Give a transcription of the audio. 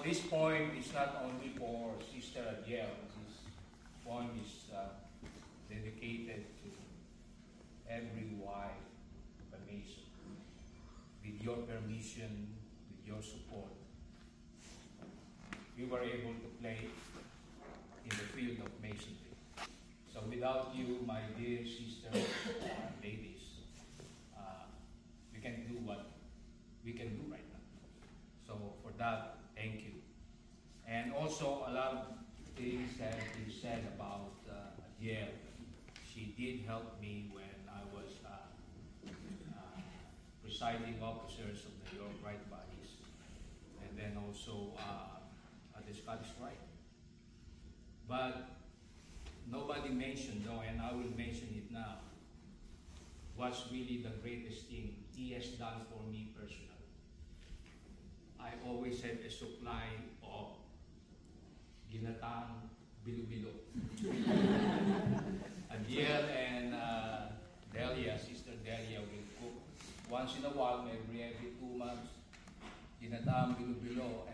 this poem is not only for Sister Adiel. This poem is dedicated to every wife of a Mason. With your permission, with your support, we were able to play in the field of Masonry. So without you, my dear sisters, ladies, we can do what we can do right now. So for that, thank you. And also a lot of things that you said about Adiel. She did help me when I was presiding officers of the York Rite Bodies, and then also at the Scottish Rite. But nobody mentioned, though, and I will mention it now, what's really the greatest thing he has done for me personally. I always had a supply of ginatang bilo-bilo. Adiel and Delia, Sister Delia, will cook once in a while, every 2 months, ginatang bilo-bilo.